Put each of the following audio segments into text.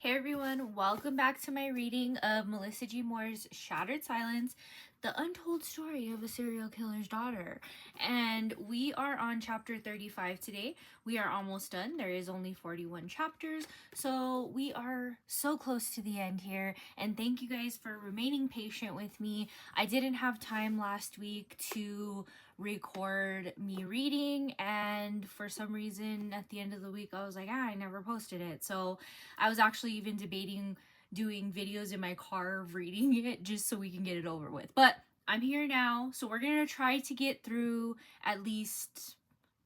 Hey everyone, welcome back to my reading of Melissa G.Moore's Shattered Silence, the untold story of a serial killer's daughter. And we are on chapter 35 today. We are almost done. There is only 41 chapters, so we are so close to the end here. And thank you guys for remaining patient with me. I didn't have time last week to record me reading, and for some reason at the end of the week I was like, I never posted it. So I was actually even debating doing videos in my car reading it just so we can get it over with. But I'm here now, so we're gonna try to get through at least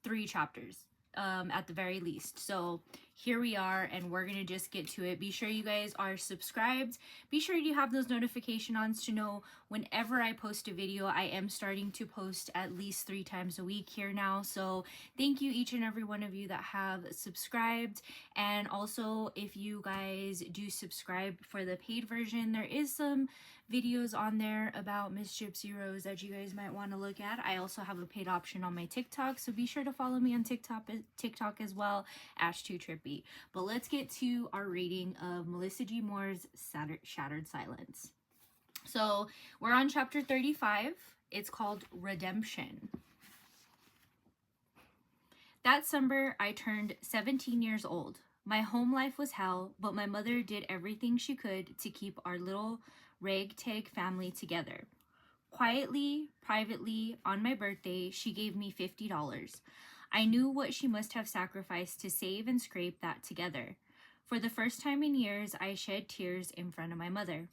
3 chapters at the very least. So here we are, and we're gonna just get to it. Be sure you guys are subscribed. Be sure you have those notification on to know whenever I post a video. I am starting to post at least 3 times a week here now, so thank you each and every one of you that have subscribed. And also, if you guys do subscribe for the paid version, there is some videos on there about Mischief Zeros that you guys might want to look at. I also have a paid option on my TikTok, so be sure to follow me on TikTok as well, Ashtootrippy. But let's get to our reading of Melissa G.Moore's Shattered Silence. So we're on chapter 35. It's called Redemption. That summer, I turned 17 years old. My home life was hell, but my mother did everything she could to keep our little ragtag family together. Quietly, privately, on my birthday, she gave me $50. I knew what she must have sacrificed to save and scrape that together. For the first time in years, I shed tears in front of my mother.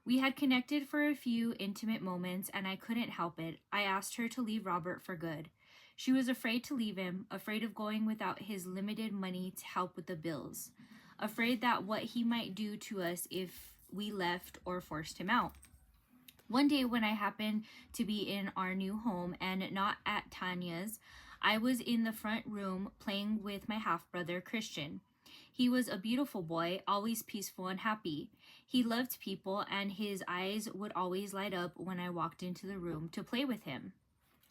We had connected for a few intimate moments, and I couldn't help it. I asked her to leave Robert for good. She was afraid to leave him, afraid of going without his limited money to help with the bills, afraid that what he might do to us if we left or forced him out. One day when I happened to be in our new home and not at Tanya's, I was in the front room playing with my half-brother Christian. He was a beautiful boy, always peaceful and happy. He loved people, and his eyes would always light up when I walked into the room to play with him.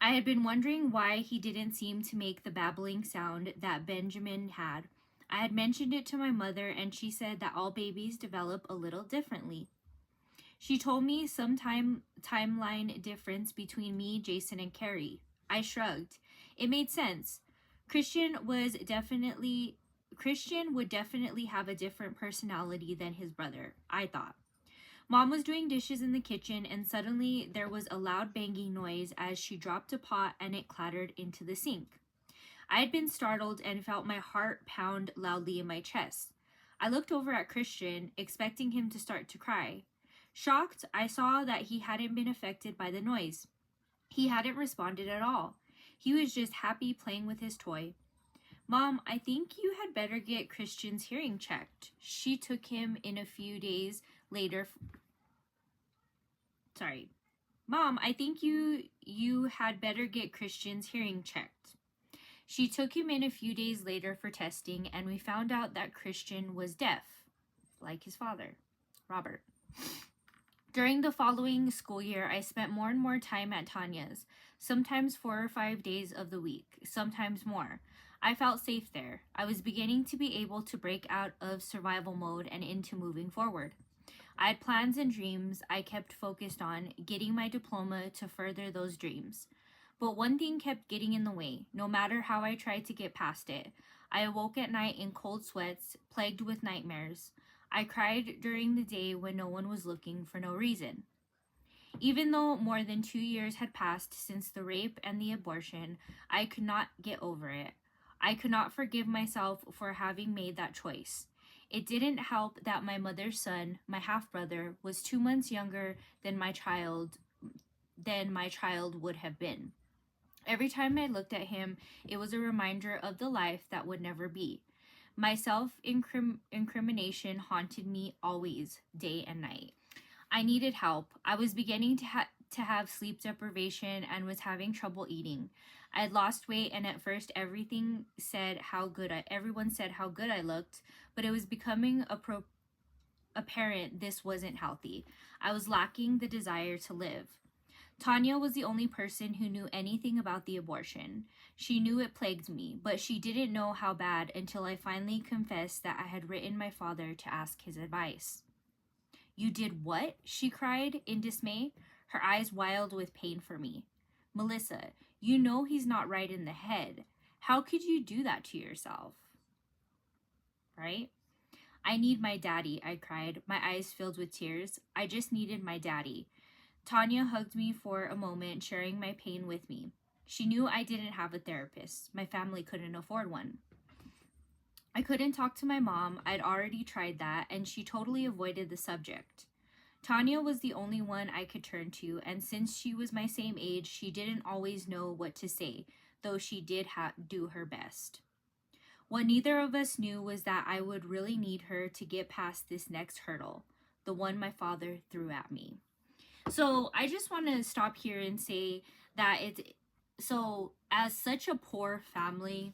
I had been wondering why he didn't seem to make the babbling sound that Benjamin had. I had mentioned it to my mother, and she said that all babies develop a little differently. She told me some timeline difference between me, Jason, and Carrie. I shrugged. It made sense. Christian would definitely have a different personality than his brother, I thought. Mom was doing dishes in the kitchen, and suddenly there was a loud banging noise as she dropped a pot and it clattered into the sink. I had been startled and felt my heart pound loudly in my chest. I looked over at Christian, expecting him to start to cry. Shocked, I saw that he hadn't been affected by the noise. He hadn't responded at all. He was just happy playing with his toy. Mom, I think you had better get Christian's hearing checked. She took him in a few days later. Mom, I think you had better get Christian's hearing checked. She took him in a few days later for testing, and we found out that Christian was deaf, like his father, Robert. During the following school year, I spent more and more time at Tanya's, sometimes 4 or 5 days of the week, sometimes more. I felt safe there. I was beginning to be able to break out of survival mode and into moving forward. I had plans and dreams I kept focused on, getting my diploma to further those dreams. But one thing kept getting in the way, no matter how I tried to get past it. I awoke at night in cold sweats, plagued with nightmares. I cried during the day when no one was looking for no reason. Even though more than 2 years had passed since the rape and the abortion, I could not get over it. I could not forgive myself for having made that choice. It didn't help that my mother's son, my half-brother, was 2 months younger than my child would have been. Every time I looked at him, it was a reminder of the life that would never be. My self-incrimination haunted me always, day and night. I needed help. I was beginning to have sleep deprivation and was having trouble eating. I had lost weight, and at first everyone said how good I looked, but it was becoming apparent this wasn't healthy. I was lacking the desire to live. Tanya was the only person who knew anything about the abortion. She knew it plagued me, but she didn't know how bad until I finally confessed that I had written my father to ask his advice. You did what? She cried in dismay, her eyes wild with pain for me. Melissa, you know he's not right in the head. How could you do that to yourself? Right? I need my daddy, I cried, my eyes filled with tears. I just needed my daddy. Tanya hugged me for a moment, sharing my pain with me. She knew I didn't have a therapist. My family couldn't afford one. I couldn't talk to my mom. I'd already tried that, and she totally avoided the subject. Tanya was the only one I could turn to, and since she was my same age, she didn't always know what to say, though she did do her best. What neither of us knew was that I would really need her to get past this next hurdle, the one my father threw at me. So I just want to stop here and say that as such a poor family,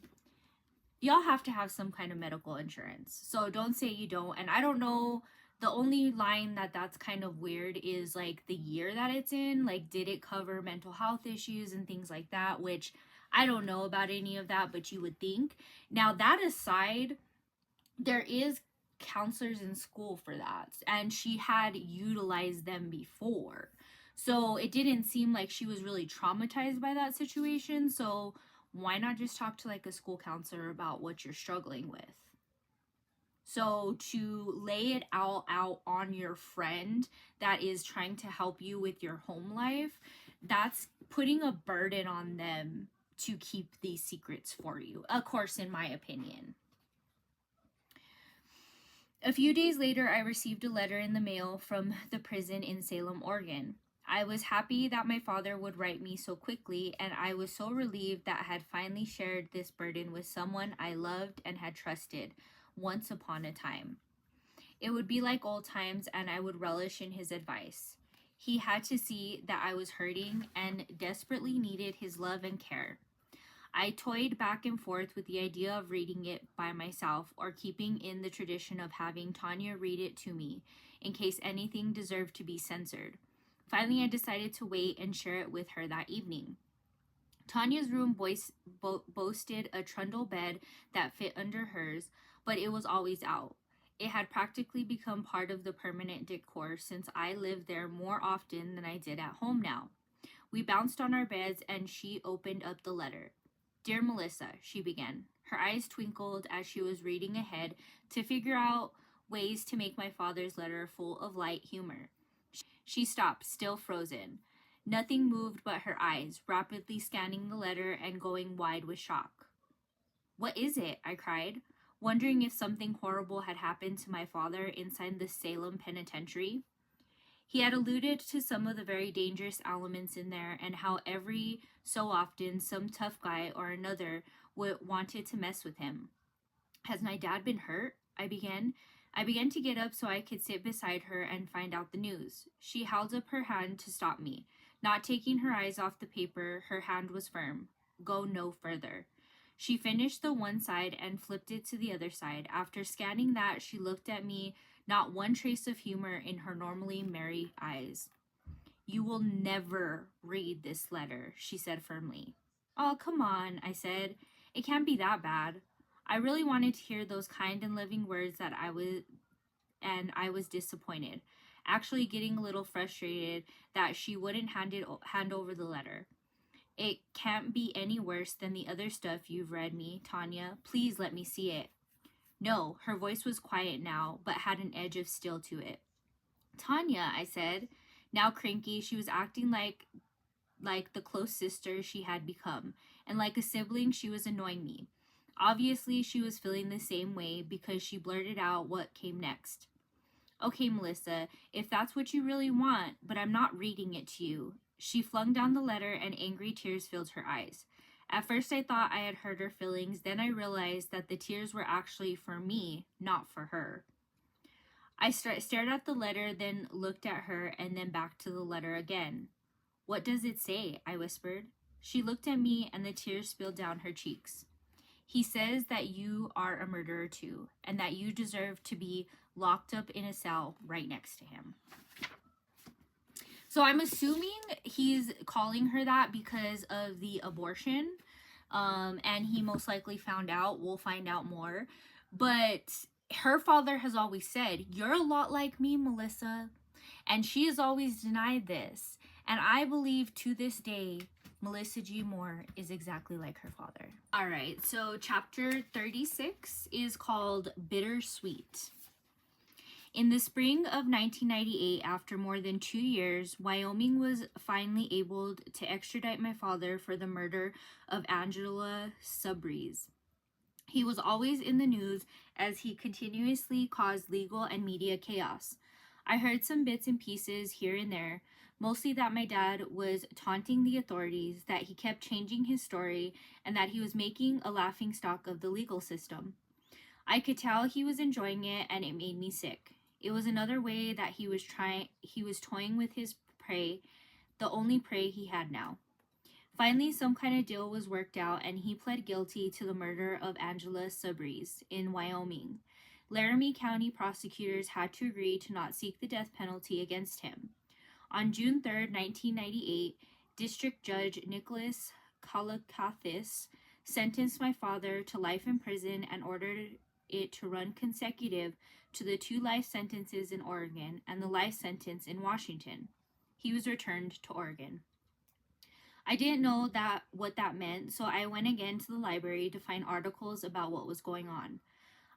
y'all have to have some kind of medical insurance. So don't say you don't. And I don't know, the only line that's kind of weird is like the year that it's in. Like, did it cover mental health issues and things like that? Which I don't know about any of that, but you would think. Now, that aside, there is counselors in school for that, and she had utilized them before. So it didn't seem like she was really traumatized by that situation. So why not just talk to like a school counselor about what you're struggling with? So to lay it out on your friend that is trying to help you with your home life, that's putting a burden on them to keep these secrets for you, of course, in my opinion. A few days later, I received a letter in the mail from the prison in Salem, Oregon. I was happy that my father would write me so quickly, and I was so relieved that I had finally shared this burden with someone I loved and had trusted once upon a time. It would be like old times, and I would relish in his advice. He had to see that I was hurting and desperately needed his love and care. I toyed back and forth with the idea of reading it by myself or keeping in the tradition of having Tanya read it to me in case anything deserved to be censored. Finally, I decided to wait and share it with her that evening. Tanya's room boasted a trundle bed that fit under hers, but it was always out. It had practically become part of the permanent decor since I lived there more often than I did at home now. We bounced on our beds and she opened up the letter. Dear Melissa, she began. Her eyes twinkled as she was reading ahead to figure out ways to make my father's letter full of light humor. She stopped, still frozen. Nothing moved but her eyes, rapidly scanning the letter and going wide with shock. What is it? I cried, wondering if something horrible had happened to my father inside the Salem penitentiary. He had alluded to some of the very dangerous elements in there and how every so often some tough guy or another wanted to mess with him. Has my dad been hurt? I began. I began to get up so I could sit beside her and find out the news. She held up her hand to stop me. Not taking her eyes off the paper, her hand was firm. Go no further. She finished the one side and flipped it to the other side. After scanning that, she looked at me, not one trace of humor in her normally merry eyes. You will never read this letter, she said firmly. Oh, come on, I said. It can't be that bad. I really wanted to hear those kind and loving words I was disappointed, actually getting a little frustrated that she wouldn't hand over the letter. It can't be any worse than the other stuff you've read me, Tanya. Please let me see it. No, her voice was quiet now, but had an edge of steel to it. Tanya, I said. Now cranky, she was acting like the close sister she had become, and like a sibling she was annoying me. Obviously, she was feeling the same way because she blurted out what came next. Okay, Melissa, if that's what you really want, but I'm not reading it to you. She flung down the letter and angry tears filled her eyes. At first I thought I had hurt her feelings, then I realized that the tears were actually for me, not for her. I stared at the letter, then looked at her, and then back to the letter again. What does it say? I whispered. She looked at me and the tears spilled down her cheeks. He says that you are a murderer too, and that you deserve to be locked up in a cell right next to him. So I'm assuming he's calling her that because of the abortion. And he most likely found out. We'll find out more. But her father has always said, "You're a lot like me, Melissa." And she has always denied this. And I believe to this day, Melissa G.Moore is exactly like her father. All right, so chapter 36 is called Bittersweet. In the spring of 1998, after more than 2 years, Wyoming was finally able to extradite my father for the murder of Angela Subbreeze. He was always in the news as he continuously caused legal and media chaos. I heard some bits and pieces here and there, mostly that my dad was taunting the authorities, that he kept changing his story, and that he was making a laughingstock of the legal system. I could tell he was enjoying it, and it made me sick. It was another way that he was toying with his prey, the only prey he had now. Finally, some kind of deal was worked out, and he pled guilty to the murder of Angela Subbreeze in Wyoming. Laramie County prosecutors had to agree to not seek the death penalty against him. On June 3rd, 1998, District Judge Nicholas Kalakathis sentenced my father to life in prison and ordered it to run consecutive to the 2 life sentences in Oregon and the life sentence in Washington. He was returned to Oregon. I didn't know what that meant, so I went again to the library to find articles about what was going on.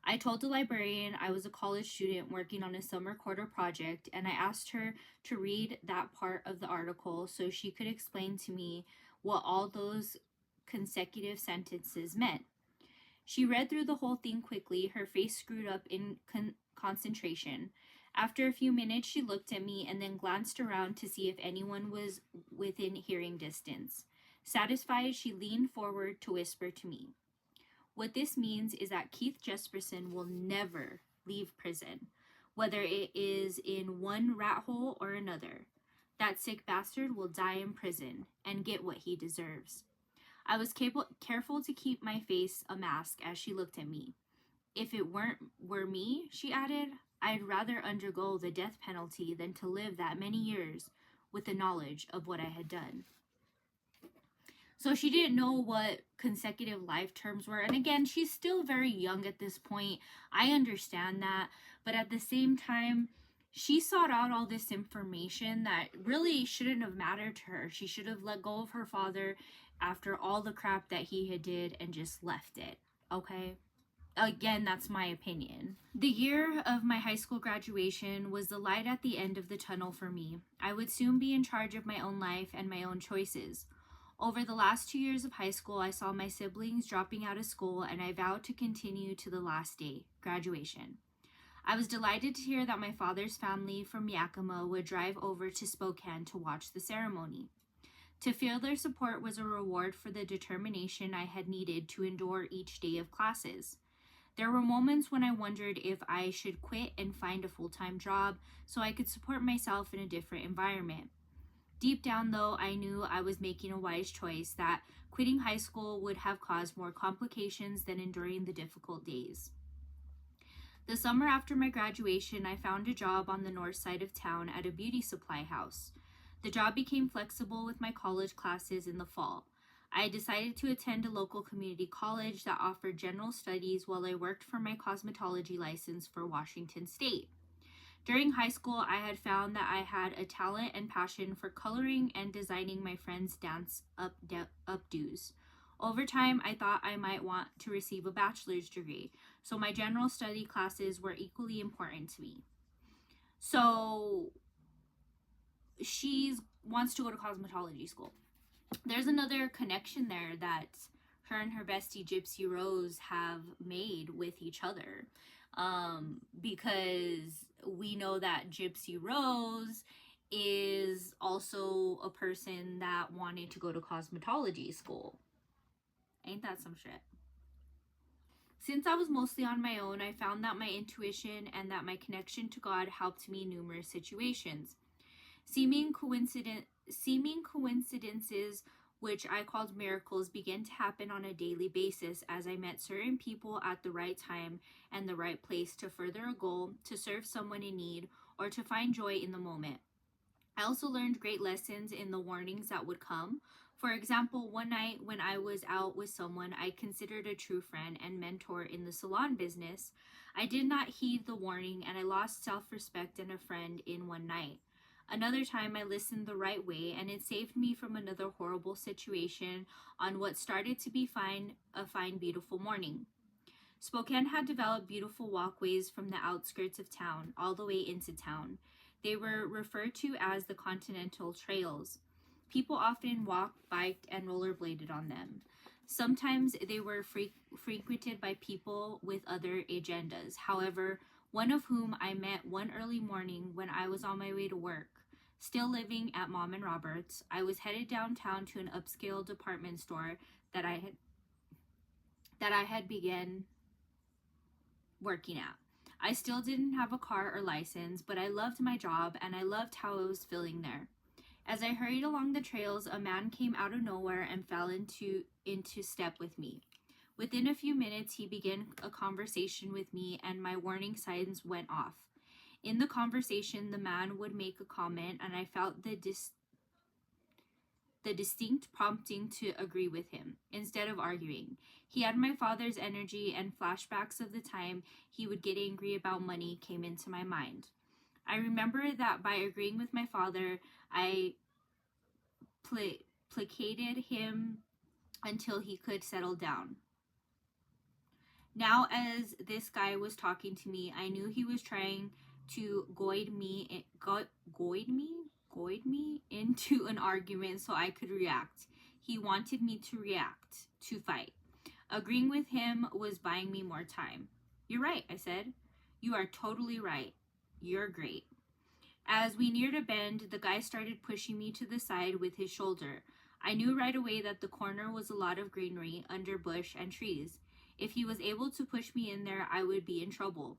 I told the librarian I was a college student working on a summer quarter project, and I asked her to read that part of the article so she could explain to me what all those consecutive sentences meant. She read through the whole thing quickly, her face screwed up in concentration. After a few minutes, she looked at me and then glanced around to see if anyone was within hearing distance. Satisfied, she leaned forward to whisper to me. What this means is that Keith Jesperson will never leave prison, whether it is in one rat hole or another. That sick bastard will die in prison and get what he deserves. I was careful to keep my face a mask as she looked at me. If it were me, she added, I'd rather undergo the death penalty than to live that many years with the knowledge of what I had done. So she didn't know what consecutive life terms were. And again, she's still very young at this point. I understand that. But at the same time, she sought out all this information that really shouldn't have mattered to her. She should have let go of her father after all the crap that he had did and just left it. Okay? Again, that's my opinion. The year of my high school graduation was the light at the end of the tunnel for me. I would soon be in charge of my own life and my own choices. Over the last 2 years of high school, I saw my siblings dropping out of school, and I vowed to continue to the last day, graduation. I was delighted to hear that my father's family from Yakima would drive over to Spokane to watch the ceremony. To feel their support was a reward for the determination I had needed to endure each day of classes. There were moments when I wondered if I should quit and find a full-time job so I could support myself in a different environment. Deep down, though, I knew I was making a wise choice, that quitting high school would have caused more complications than enduring the difficult days. The summer after my graduation, I found a job on the north side of town at a beauty supply house. The job became flexible with my college classes in the fall. I decided to attend a local community college that offered general studies while I worked for my cosmetology license for Washington State. During high school, I had found that I had a talent and passion for coloring and designing my friends' dance updos. Over time, I thought I might want to receive a bachelor's degree, so my general study classes were equally important to me. So she wants to go to cosmetology school. There's another connection there that her and her bestie Gypsy Rose have made with each other. Because we know that Gypsy Rose is also a person that wanted to go to cosmetology school. Ain't that some shit? Since I was mostly on my own, I found that my intuition and that my connection to God helped me in numerous situations. Seeming coincidences, which I called miracles, began to happen on a daily basis as I met certain people at the right time and the right place to further a goal, to serve someone in need, or to find joy in the moment. I also learned great lessons in the warnings that would come. For example, one night when I was out with someone I considered a true friend and mentor in the salon business, I did not heed the warning and I lost self respect and a friend in one night. Another time I listened the right way and it saved me from another horrible situation on what started to be a fine, beautiful morning. Spokane had developed beautiful walkways from the outskirts of town all the way into town. They were referred to as the Continental Trails. People often walked, biked, and rollerbladed on them. Sometimes they were frequented by people with other agendas. However, one of whom I met one early morning when I was on my way to work. Still living at Mom and Robert's, I was headed downtown to an upscale department store that I had begun working at. I still didn't have a car or license, but I loved my job and I loved how I was feeling there. As I hurried along the trails, a man came out of nowhere and fell into step with me. Within a few minutes, he began a conversation with me and my warning signs went off. In the conversation, the man would make a comment and I felt the distinct prompting to agree with him instead of arguing. He had my father's energy, and flashbacks of the time he would get angry about money came into my mind. I remember that by agreeing with my father, I placated him until he could settle down. Now, as this guy was talking to me, I knew he was trying to goad me into an argument so I could react. He wanted me to react, to fight. Agreeing with him was buying me more time. You're right, I said. You are totally right. You're great. As we neared a bend, the guy started pushing me to the side with his shoulder. I knew right away that the corner was a lot of greenery, underbush, and trees. If he was able to push me in there, I would be in trouble.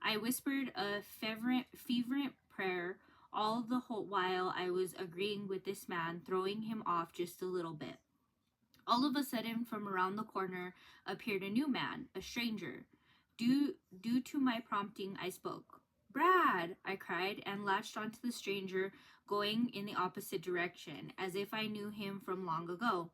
I whispered a fervent prayer all the whole while I was agreeing with this man, throwing him off just a little bit. All of a sudden, from around the corner appeared a new man, a stranger. Due to my prompting, I spoke. Brad, I cried and latched onto the stranger, going in the opposite direction, as if I knew him from long ago.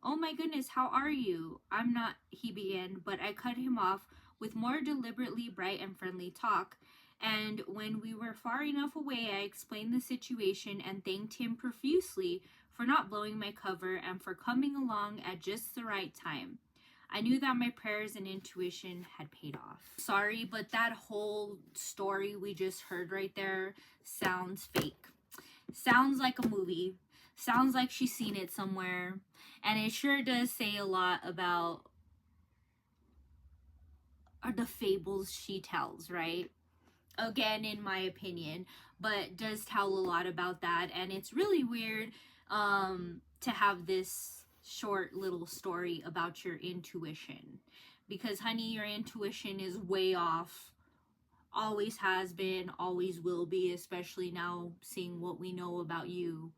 Oh my goodness, how are you? I'm not, he began, but I cut him off with more deliberately bright and friendly talk, and when we were far enough away, I explained the situation and thanked him profusely for not blowing my cover and for coming along at just the right time. I knew that my prayers and intuition had paid off. Sorry, but that whole story we just heard right there sounds fake. Sounds like a movie. Sounds like she's seen it somewhere. And it sure does say a lot about the fables she tells, right? Again, in my opinion, but does tell a lot about that. And it's really weird to have this short little story about your intuition, because honey, your intuition is way off. Always has been, always will be, especially now seeing what we know about you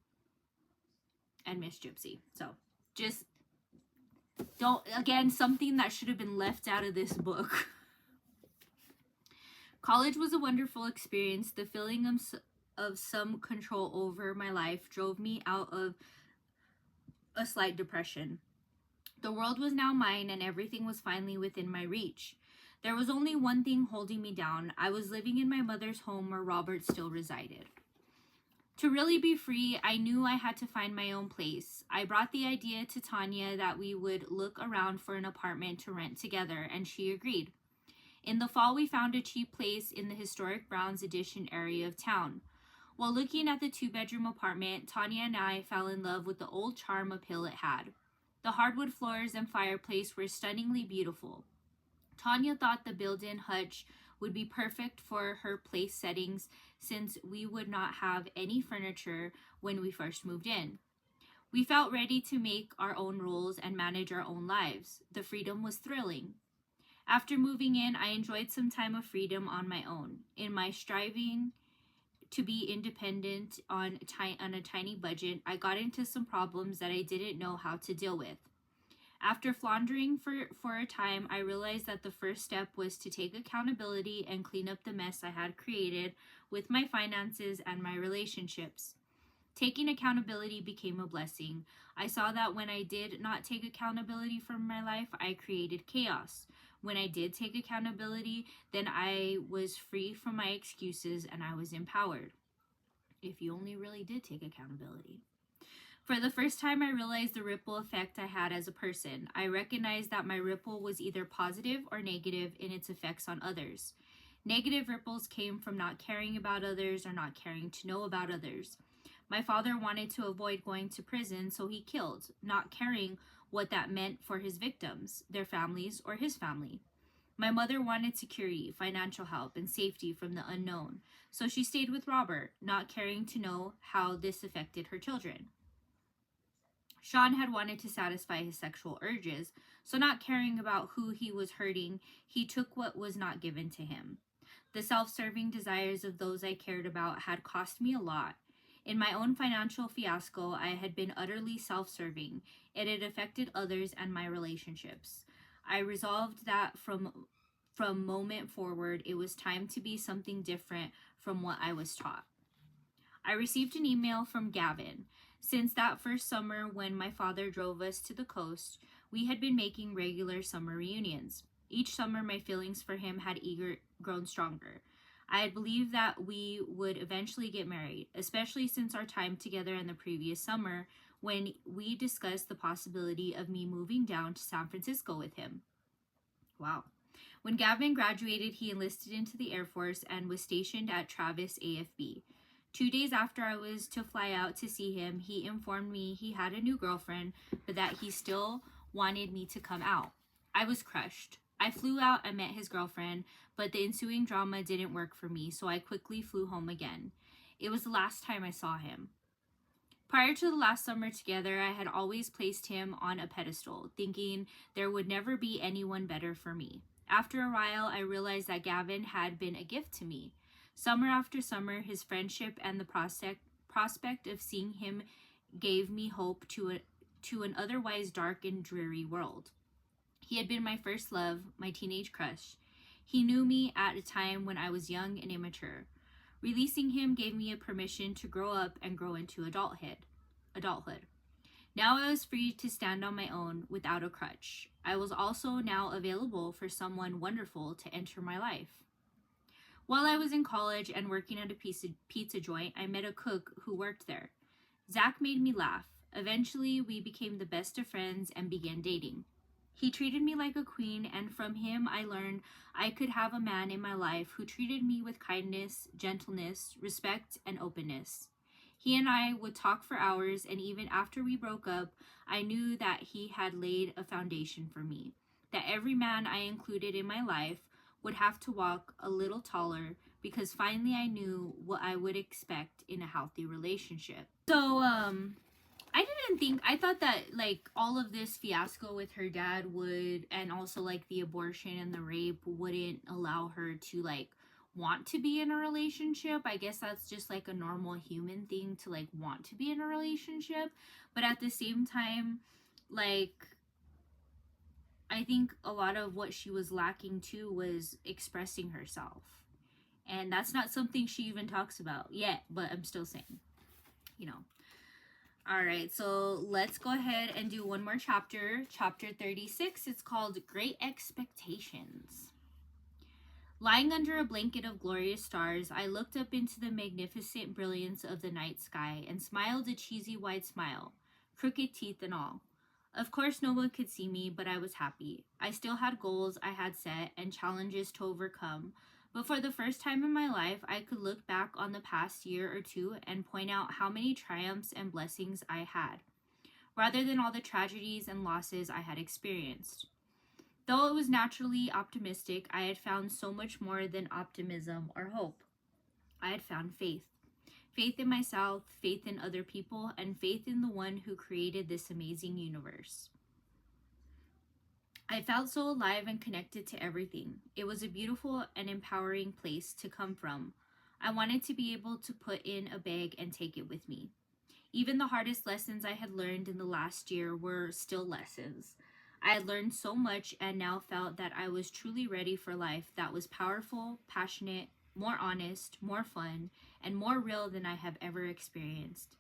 and Miss Gypsy. So just don't, again, something that should have been left out of this book. College was a wonderful experience. The feeling of some control over my life drove me out of a slight depression. The world was now mine and everything was finally within my reach. There was only one thing holding me down. I was living in my mother's home where Robert still resided. To really be free, I knew I had to find my own place. I brought the idea to Tanya that we would look around for an apartment to rent together, and she agreed. In the fall, we found a cheap place in the historic Browns Addition area of town. While looking at the 2-bedroom apartment, Tanya and I fell in love with the old charm appeal it had. The hardwood floors and fireplace were stunningly beautiful. Tanya thought the built-in hutch would be perfect for her place settings since we would not have any furniture when we first moved in. We felt ready to make our own rules and manage our own lives. The freedom was thrilling. After moving in, I enjoyed some time of freedom on my own. In my striving to be independent on a tiny budget, I got into some problems that I didn't know how to deal with. After floundering for a time, I realized that the first step was to take accountability and clean up the mess I had created with my finances and my relationships. Taking accountability became a blessing. I saw that when I did not take accountability for my life, I created chaos. When I did take accountability, then I was free from my excuses and I was empowered. If you only really did take accountability. For the first time, I realized the ripple effect I had as a person. I recognized that my ripple was either positive or negative in its effects on others. Negative ripples came from not caring about others or not caring to know about others. My father wanted to avoid going to prison, so he killed, not caring what that meant for his victims, their families, or his family. My mother wanted security, financial help, and safety from the unknown, so she stayed with Robert, not caring to know how this affected her children. Sean had wanted to satisfy his sexual urges, so not caring about who he was hurting, he took what was not given to him. The self-serving desires of those I cared about had cost me a lot. In my own financial fiasco, I had been utterly self-serving. It had affected others and my relationships. I resolved that from moment forward, it was time to be something different from what I was taught. I received an email from Gavin. Since that first summer when my father drove us to the coast, we had been making regular summer reunions. Each summer, my feelings for him had grown stronger. I had believed that we would eventually get married, especially since our time together in the previous summer when we discussed the possibility of me moving down to San Francisco with him. Wow. When Gavin graduated, he enlisted into the Air Force and was stationed at Travis AFB. 2 days after I was to fly out to see him, he informed me he had a new girlfriend, but that he still wanted me to come out. I was crushed. I flew out and met his girlfriend, but the ensuing drama didn't work for me, so I quickly flew home again. It was the last time I saw him. Prior to the last summer together, I had always placed him on a pedestal, thinking there would never be anyone better for me. After a while, I realized that Gavin had been a gift to me. Summer after summer, his friendship and the prospect of seeing him gave me hope to an otherwise dark and dreary world. He had been my first love, my teenage crush. He knew me at a time when I was young and immature. Releasing him gave me a permission to grow up and grow into adulthood. Now I was free to stand on my own without a crutch. I was also now available for someone wonderful to enter my life. While I was in college and working at a pizza joint, I met a cook who worked there. Zach made me laugh. Eventually, we became the best of friends and began dating. He treated me like a queen, and from him I learned I could have a man in my life who treated me with kindness, gentleness, respect, and openness. He and I would talk for hours, and even after we broke up, I knew that he had laid a foundation for me, that every man I included in my life would have to walk a little taller, because finally I knew what I would expect in a healthy relationship. So, I thought that like all of this fiasco with her dad would, and also like the abortion and the rape wouldn't allow her to like want to be in a relationship. I guess that's just like a normal human thing to like want to be in a relationship. But at the same time, like, I think a lot of what she was lacking too was expressing herself. And that's not something she even talks about yet, but I'm still saying, you know. All right, so let's go ahead and do one more chapter. Chapter 36, it's called Great Expectations. Lying under a blanket of glorious stars, I looked up into the magnificent brilliance of the night sky and smiled a cheesy wide smile, crooked teeth and all. Of course, no one could see me, but I was happy. I still had goals I had set and challenges to overcome, but for the first time in my life, I could look back on the past year or two and point out how many triumphs and blessings I had, rather than all the tragedies and losses I had experienced. Though it was naturally optimistic, I had found so much more than optimism or hope. I had found faith. Faith in myself, faith in other people, and faith in the one who created this amazing universe. I felt so alive and connected to everything. It was a beautiful and empowering place to come from. I wanted to be able to put in a bag and take it with me. Even the hardest lessons I had learned in the last year were still lessons. I had learned so much and now felt that I was truly ready for life that was powerful, passionate, more honest, more fun, and more real than I have ever experienced.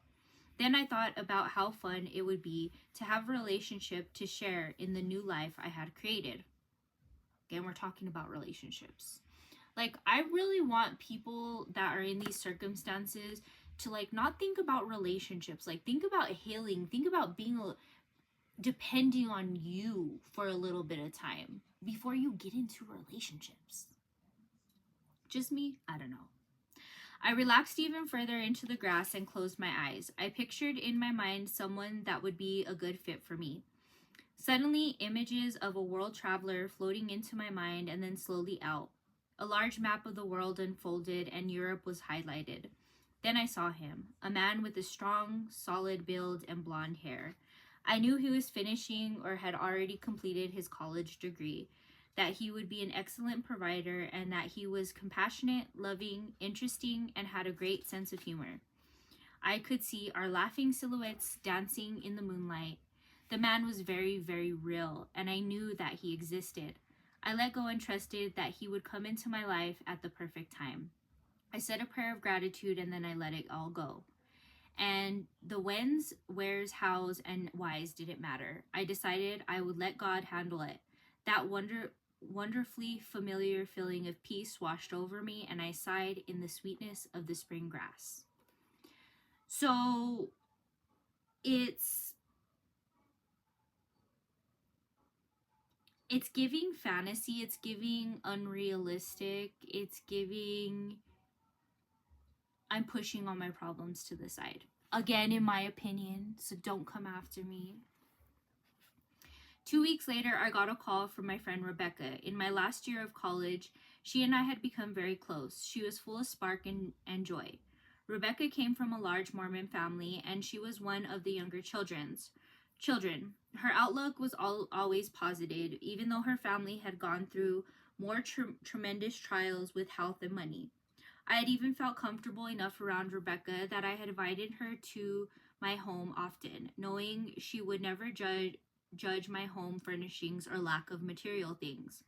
Then I thought about how fun it would be to have a relationship to share in the new life I had created. Again, we're talking about relationships. Like, I really want people that are in these circumstances to, like, not think about relationships. Like, think about healing. Think about being depending on you for a little bit of time before you get into relationships. Just me? I don't know. I relaxed even further into the grass and closed my eyes. I pictured in my mind someone that would be a good fit for me. Suddenly, images of a world traveler floating into my mind and then slowly out. A large map of the world unfolded and Europe was highlighted. Then I saw him, a man with a strong, solid build and blonde hair. I knew he was finishing or had already completed his college degree, that he would be an excellent provider, and that he was compassionate, loving, interesting, and had a great sense of humor. I could see our laughing silhouettes dancing in the moonlight. The man was very, very real, and I knew that he existed. I let go and trusted that he would come into my life at the perfect time. I said a prayer of gratitude and then I let it all go. And the whens, wheres, hows, and whys didn't matter. I decided I would let God handle it. That wonderfully familiar feeling of peace washed over me, and I sighed in the sweetness of the spring grass. So it's giving fantasy, it's giving unrealistic, it's giving I'm pushing all my problems to the side. Again, in my opinion, so don't come after me. 2 weeks later, I got a call from my friend Rebecca. In my last year of college, she and I had become very close. She was full of spark and joy. Rebecca came from a large Mormon family, and she was one of the younger children. Her outlook was always positive, even though her family had gone through more tremendous trials with health and money. I had even felt comfortable enough around Rebecca that I had invited her to my home often, knowing she would never judge my home furnishings or lack of material things.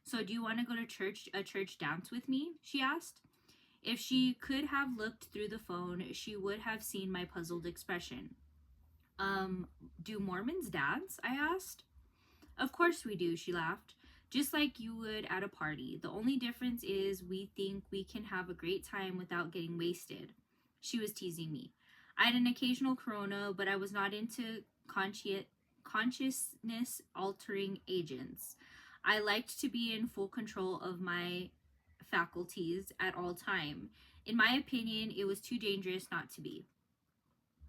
So, do you want to go to a church dance with me? She asked. If she could have looked through the phone, she would have seen my puzzled expression. Do Mormons dance? I asked. Of course we do, she laughed. Just like you would at a party. The only difference is we think we can have a great time without getting wasted. She was teasing me. I had an occasional Corona, but I was not into consciousness altering agents. I liked to be in full control of my faculties at all time. In my opinion, it was too dangerous not to be.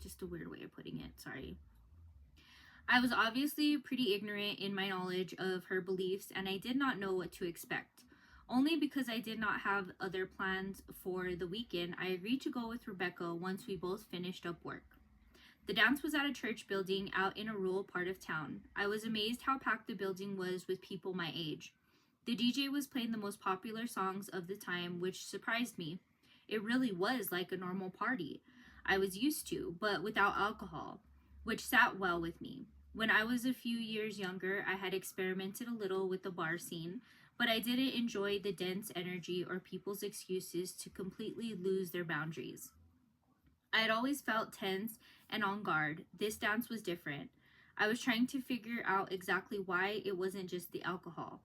Just a weird way of putting it, sorry. I was obviously pretty ignorant in my knowledge of her beliefs, and I did not know what to expect. Only because I did not have other plans for the weekend, I agreed to go with Rebecca once we both finished up work. The dance was at a church building out in a rural part of town. I was amazed how packed the building was with people my age. The DJ was playing the most popular songs of the time, which surprised me. It really was like a normal party I was used to, but without alcohol, which sat well with me. When I was a few years younger, I had experimented a little with the bar scene, but I didn't enjoy the dense energy or people's excuses to completely lose their boundaries. I had always felt tense and on guard. This dance was different. I was trying to figure out exactly why it wasn't just the alcohol.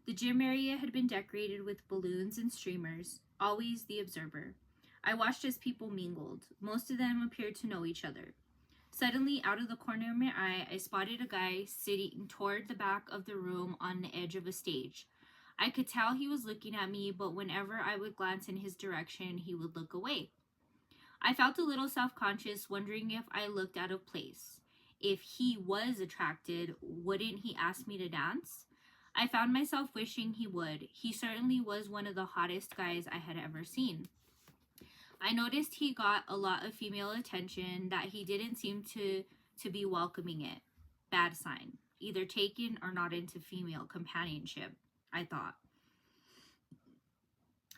The gym area had been decorated with balloons and streamers, always the observer. I watched as people mingled. Most of them appeared to know each other. Suddenly, out of the corner of my eye, I spotted a guy sitting toward the back of the room on the edge of a stage. I could tell he was looking at me, but whenever I would glance in his direction, he would look away. I felt a little self-conscious, wondering if I looked out of place. If he was attracted, wouldn't he ask me to dance? I found myself wishing he would. He certainly was one of the hottest guys I had ever seen. I noticed he got a lot of female attention, that he didn't seem to be welcoming it. Bad sign. Either taken or not into female companionship, I thought.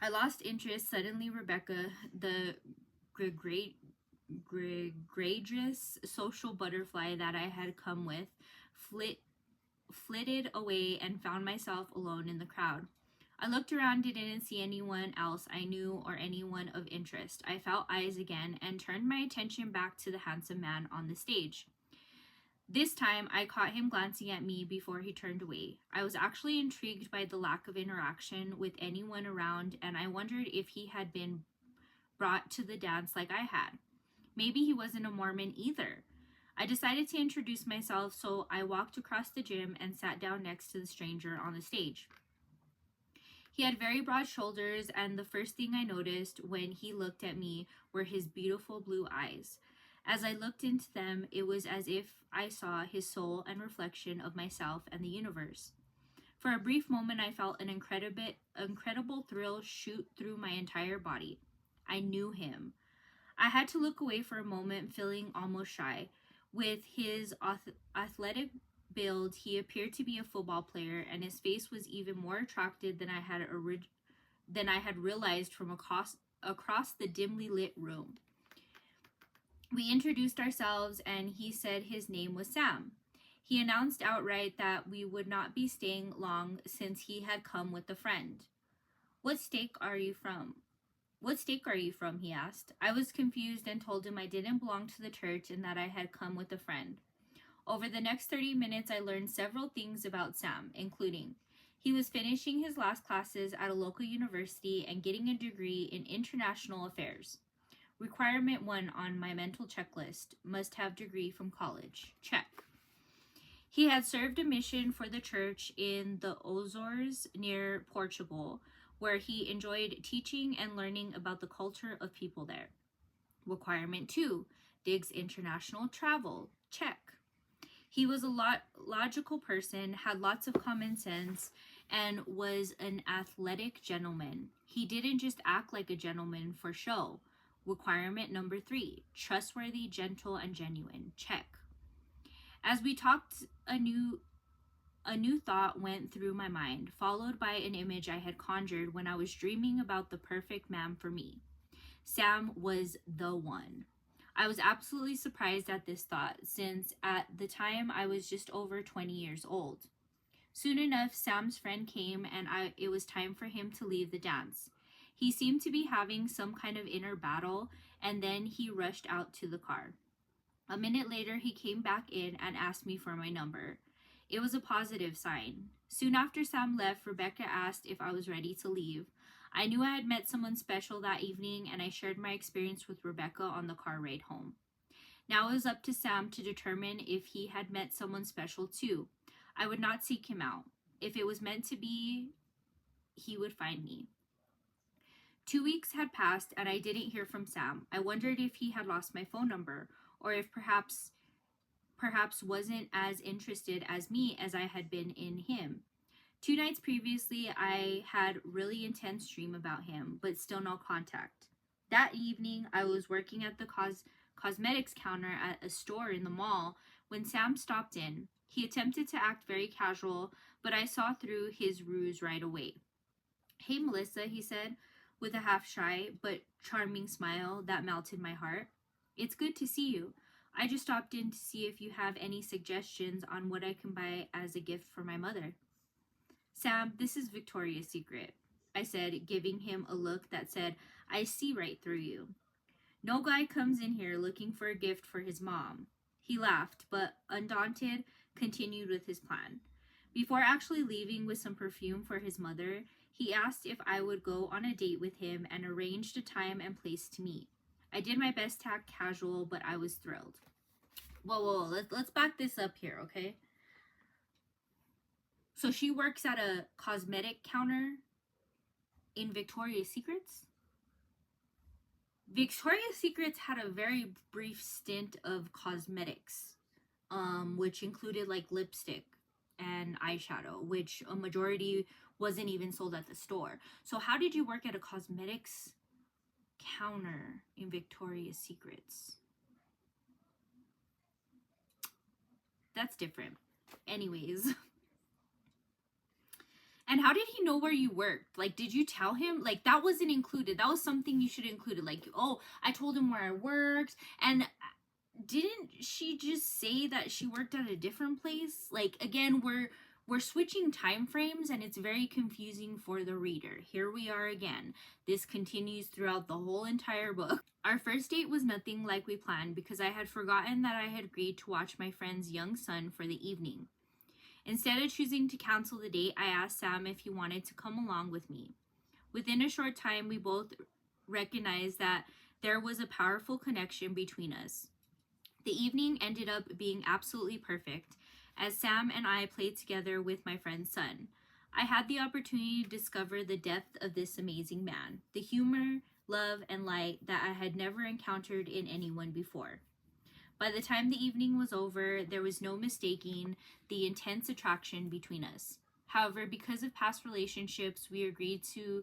I lost interest. Suddenly, Rebecca, the gregarious social butterfly that I had come with, flitted away and found myself alone in the crowd. I looked around and didn't see anyone else I knew or anyone of interest. I felt eyes again and turned my attention back to the handsome man on the stage. This time, I caught him glancing at me before he turned away. I was actually intrigued by the lack of interaction with anyone around, and I wondered if he had been brought to the dance like I had. Maybe he wasn't a Mormon either. I decided to introduce myself, so I walked across the gym and sat down next to the stranger on the stage. He had very broad shoulders, and the first thing I noticed when he looked at me were his beautiful blue eyes. As I looked into them, it was as if I saw his soul and reflection of myself and the universe. For a brief moment, I felt an incredible thrill shoot through my entire body. I knew him. I had to look away for a moment, feeling almost shy. With his athletic build, he appeared to be a football player, and his face was even more attractive than I had realized from across the dimly lit room. We introduced ourselves, and he said his name was Sam. He announced outright that we would not be staying long since he had come with a friend. What state are you from? He asked. I was confused and told him I didn't belong to the church and that I had come with a friend. Over the next 30 minutes, I learned several things about Sam, including he was finishing his last classes at a local university and getting a degree in international affairs. Requirement 1 on my mental checklist, must have degree from college. Check. He had served a mission for the church in the Azores near Portugal, where he enjoyed teaching and learning about the culture of people there. Requirement 2, digs international travel. Check. He was a logical person, had lots of common sense, and was an athletic gentleman. He didn't just act like a gentleman for show. Requirement number 3, trustworthy, gentle, and genuine. Check. As we talked, a new thought went through my mind, followed by an image I had conjured when I was dreaming about the perfect man for me. Sam was the one. I was absolutely surprised at this thought, since at the time I was just over 20 years old. Soon enough, Sam's friend came, and it was time for him to leave the dance. He seemed to be having some kind of inner battle, and then he rushed out to the car. A minute later, he came back in and asked me for my number. It was a positive sign. Soon after Sam left, Rebecca asked if I was ready to leave. I knew I had met someone special that evening, and I shared my experience with Rebecca on the car ride home. Now it was up to Sam to determine if he had met someone special too. I would not seek him out. If it was meant to be, he would find me. 2 weeks had passed, and I didn't hear from Sam. I wondered if he had lost my phone number, or if perhaps wasn't as interested as me as I had been in him. 2 nights previously, I had really intense dream about him, but still no contact. That evening, I was working at the cosmetics counter at a store in the mall when Sam stopped in. He attempted to act very casual, but I saw through his ruse right away. "Hey, Melissa," he said, with a half-shy but charming smile that melted my heart. "It's good to see you. I just stopped in to see if you have any suggestions on what I can buy as a gift for my mother." "Sam, this is Victoria's Secret," I said, giving him a look that said, "I see right through you. No guy comes in here looking for a gift for his mom." He laughed, but undaunted, continued with his plan. Before actually leaving with some perfume for his mother, he asked if I would go on a date with him and arranged a time and place to meet. I did my best to act casual, but I was thrilled. Whoa, let's back this up here, okay? So she works at a cosmetic counter in Victoria's Secrets? Victoria's Secrets had a very brief stint of cosmetics, which included like lipstick and eyeshadow, which a majority wasn't even sold at the store. So how did you work at a cosmetics counter in Victoria's Secrets? That's different. Anyways. And how did he know where you worked? Like, did you tell him? Like, that wasn't included. That was something you should have included. Like, oh, I told him where I worked. And didn't she just say that she worked at a different place? Like, again, we're We're switching time frames and it's very confusing for the reader. Here we are again. This continues throughout the whole entire book. Our first date was nothing like we planned because I had forgotten that I had agreed to watch my friend's young son for the evening. Instead of choosing to cancel the date, I asked Sam if he wanted to come along with me. Within a short time, we both recognized that there was a powerful connection between us. The evening ended up being absolutely perfect as Sam and I played together with my friend's son. I had the opportunity to discover the depth of this amazing man, the humor, love, and light that I had never encountered in anyone before. By the time the evening was over, there was no mistaking the intense attraction between us. However, because of past relationships, we agreed to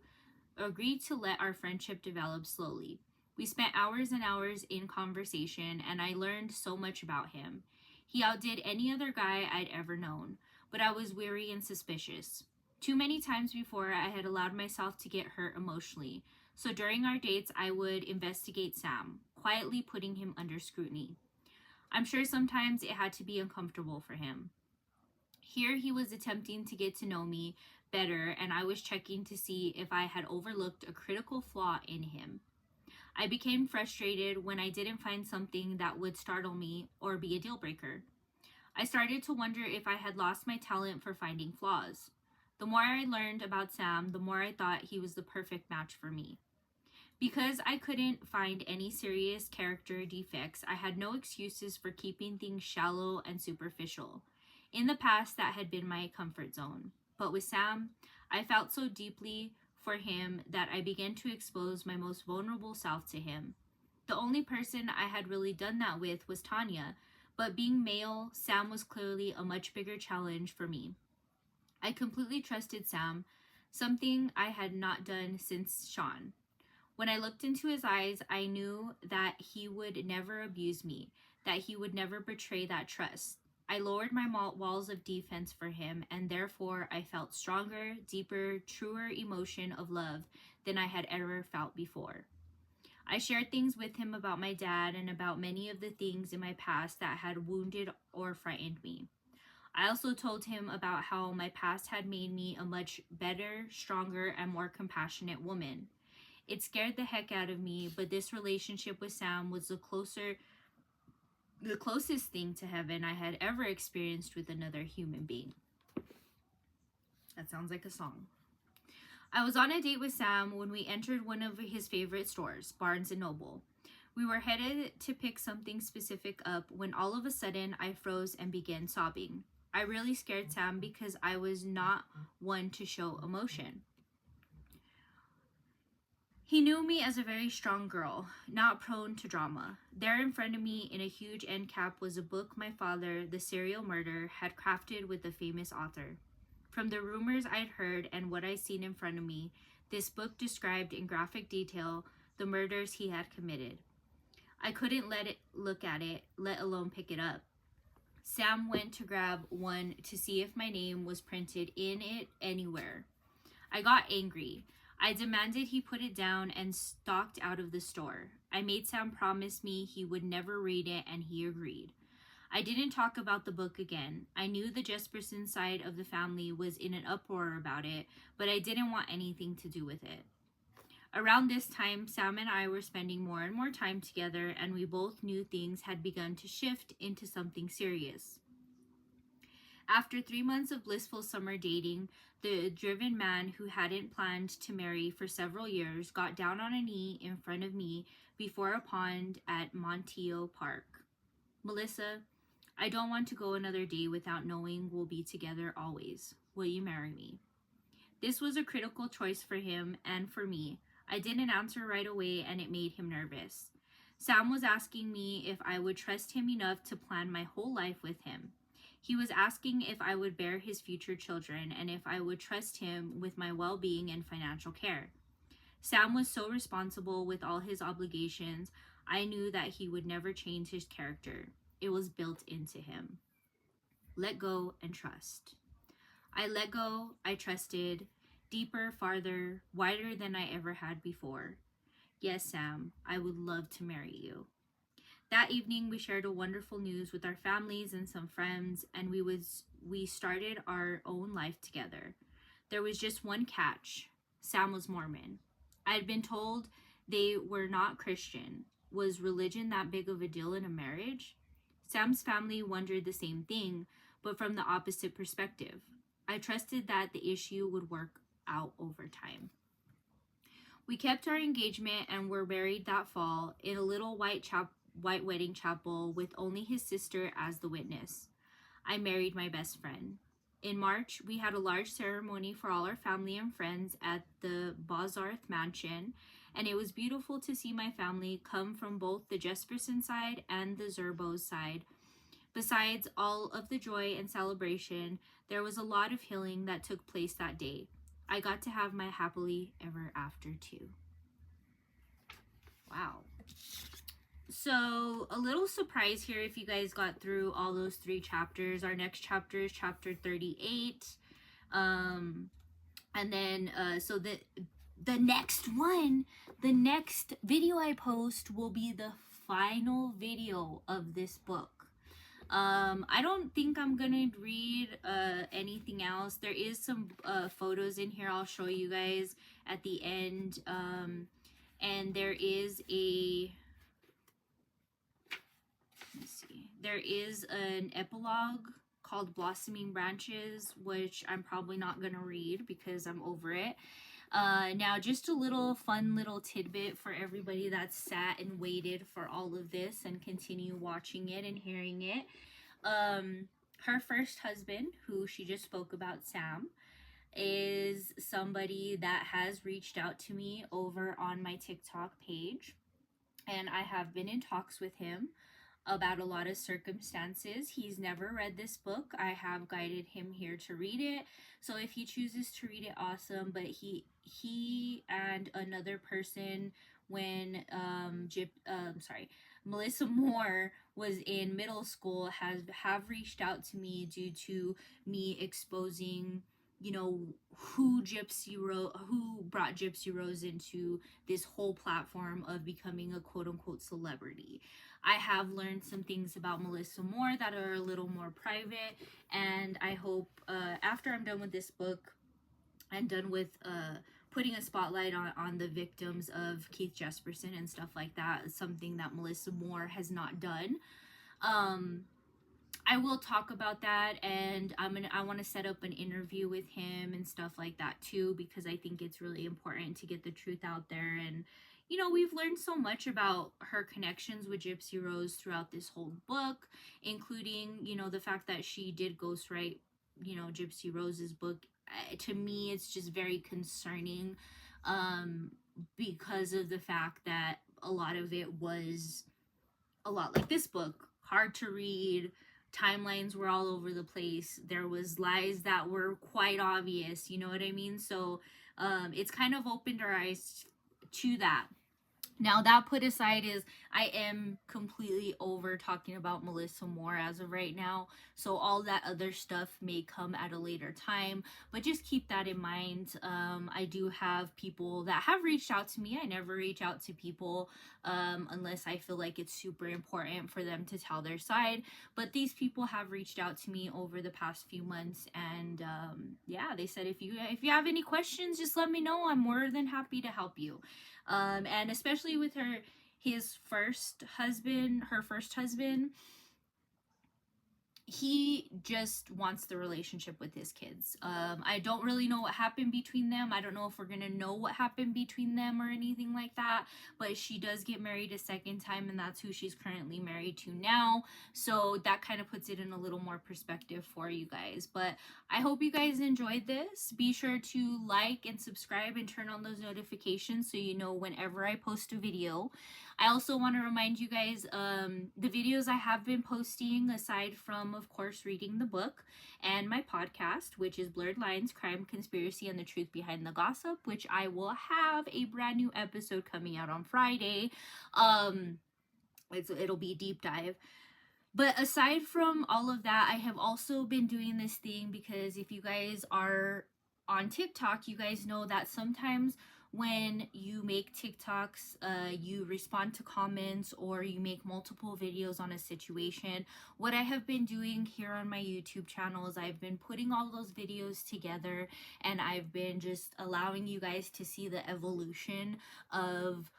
let our friendship develop slowly. We spent hours and hours in conversation, and I learned so much about him. He outdid any other guy I'd ever known, but I was weary and suspicious. Too many times before, I had allowed myself to get hurt emotionally, so during our dates, I would investigate Sam, quietly putting him under scrutiny. I'm sure sometimes it had to be uncomfortable for him. Here he was attempting to get to know me better, and I was checking to see if I had overlooked a critical flaw in him. I became frustrated when I didn't find something that would startle me or be a deal breaker. I started to wonder if I had lost my talent for finding flaws. The more I learned about Sam, the more I thought he was the perfect match for me. Because I couldn't find any serious character defects, I had no excuses for keeping things shallow and superficial. In the past, that had been my comfort zone. But with Sam, I felt so deeply for him that I began to expose my most vulnerable self to him. The only person I had really done that with was Tanya, but being male, Sam was clearly a much bigger challenge for me. I completely trusted Sam, something I had not done since Sean. When I looked into his eyes, I knew that he would never abuse me, that he would never betray that trust. I lowered my walls of defense for him, and therefore I felt stronger, deeper, truer emotion of love than I had ever felt before. I shared things with him about my dad and about many of the things in my past that had wounded or frightened me. I also told him about how my past had made me a much better, stronger, and more compassionate woman. It scared the heck out of me, but this relationship with Sam was the closest thing to heaven I had ever experienced with another human being. That sounds like a song. I was on a date with Sam when we entered one of his favorite stores, Barnes & Noble. We were headed to pick something specific up when all of a sudden I froze and began sobbing. I really scared Sam because I was not one to show emotion. He knew me as a very strong girl, not prone to drama. There in front of me in a huge end cap was a book my father, the serial murderer, had crafted with a famous author. From the rumors I'd heard and what I'd seen in front of me, this book described in graphic detail the murders he had committed. I couldn't look at it, let alone pick it up. Sam went to grab one to see if my name was printed in it anywhere. I got angry. I demanded he put it down and stalked out of the store. I made Sam promise me he would never read it, and he agreed. I didn't talk about the book again. I knew the Jesperson side of the family was in an uproar about it, but I didn't want anything to do with it. Around this time, Sam and I were spending more and more time together, and we both knew things had begun to shift into something serious. After 3 months of blissful summer dating, the driven man who hadn't planned to marry for several years got down on a knee in front of me before a pond at Montejo Park. Melissa, I don't want to go another day without knowing we'll be together always. Will you marry me? This was a critical choice for him and for me. I didn't answer right away, and it made him nervous. Sam was asking me if I would trust him enough to plan my whole life with him. He was asking if I would bear his future children and if I would trust him with my well-being and financial care. Sam was so responsible with all his obligations, I knew that he would never change his character. It was built into him. Let go and trust. I let go, I trusted, deeper, farther, wider than I ever had before. Yes, Sam, I would love to marry you. That evening, we shared a wonderful news with our families and some friends, and we would we started our own life together. There was just one catch. Sam was Mormon. I had been told they were not Christian. Was religion that big of a deal in a marriage? Sam's family wondered the same thing, but from the opposite perspective. I trusted that the issue would work out over time. We kept our engagement and were married that fall in a little white wedding chapel with only his sister as the witness. I married my best friend. In March, we had a large ceremony for all our family and friends at the Bozarth Mansion, and it was beautiful to see my family come from both the Jesperson side and the Zerbos side. Besides all of the joy and celebration, there was a lot of healing that took place that day. I got to have my happily ever after too. Wow. So a little surprise here if you guys got through all those 3 chapters. Our next chapter is chapter 38. And then so the next one, the next video I post will be the final video of this book. I don't think I'm gonna read anything else. There is some photos in here I'll show you guys at the end. And there is there is an epilogue called Blossoming Branches, which I'm probably not gonna read because I'm over it. Now, just a little fun little tidbit for everybody that's sat and waited for all of this and continue watching it and hearing it. Her first husband, who she just spoke about, Sam, is somebody that has reached out to me over on my TikTok page, and I have been in talks with him about a lot of circumstances. He's never read this book. I have guided him here to read it. So if he chooses to read it, awesome. But he and another person, when Melissa Moore was in middle school, have reached out to me due to me exposing, you know, who brought Gypsy Rose into this whole platform of becoming a quote-unquote celebrity. I have learned some things about Melissa Moore that are a little more private, and I hope after I'm done with this book, I'm done with putting a spotlight on the victims of Keith Jesperson and stuff like that, something that Melissa Moore has not done. I will talk about that, and I want to set up an interview with him and stuff like that too, because I think it's really important to get the truth out there. And you know, we've learned so much about her connections with Gypsy Rose throughout this whole book, including, you know, the fact that she did ghostwrite, you know, Gypsy Rose's book. To me, it's just very concerning, because of the fact that a lot of it was a lot like this book, hard to read. Timelines were all over the place. There was lies that were quite obvious, you know what I mean? So it's kind of opened our eyes to that. Now, that put aside, is I am completely over talking about Melissa Moore as of right now, so all that other stuff may come at a later time, but just keep that in mind. I do have people that have reached out to me. I never reach out to people unless I feel like it's super important for them to tell their side, but these people have reached out to me over the past few months, and yeah, they said if you have any questions, just let me know. I'm more than happy to help you. And especially with her first husband, he just wants the relationship with his kids. I don't really know what happened between them. I don't know if we're gonna know what happened between them or anything like that, but she does get married a second time, and that's who she's currently married to now. So that kind of puts it in a little more perspective for you guys. But I hope you guys enjoyed this. Be sure to like and subscribe and turn on those notifications so you know whenever I post a video. I also want to remind you guys, the videos I have been posting, aside from, of course, reading the book, and my podcast, which is Blurred Lines, Crime, Conspiracy, and the Truth Behind the Gossip, which I will have a brand new episode coming out on Friday. It'll be a deep dive. But aside from all of that, I have also been doing this thing because if you guys are on TikTok, you guys know that sometimes when you make TikToks, you respond to comments or you make multiple videos on a situation. What I have been doing here on my YouTube channel is I've been putting all those videos together, and I've been just allowing you guys to see the evolution of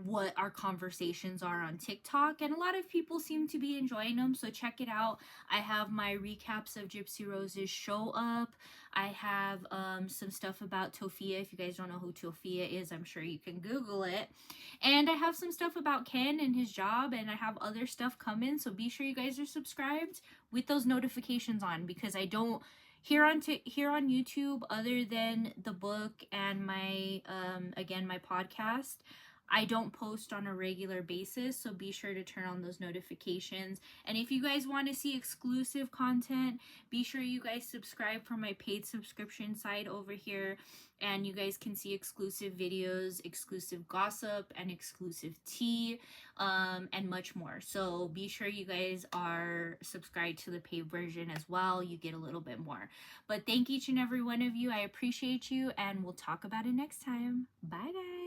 what our conversations are on TikTok, and a lot of people seem to be enjoying them, so check it out. I have my recaps of Gypsy Rose's show up. I have some stuff about Tofia. If you guys don't know who Tofia is, I'm sure you can Google it. And I have some stuff about Ken and his job, and I have other stuff coming, so be sure you guys are subscribed with those notifications on, because I don't here on YouTube, other than the book and my again my podcast, I don't post on a regular basis, so be sure to turn on those notifications. And if you guys want to see exclusive content, be sure you guys subscribe for my paid subscription side over here, and you guys can see exclusive videos, exclusive gossip, and exclusive tea, and much more. So be sure you guys are subscribed to the paid version as well. You get a little bit more. But thank each and every one of you. I appreciate you, and we'll talk about it next time. Bye, guys.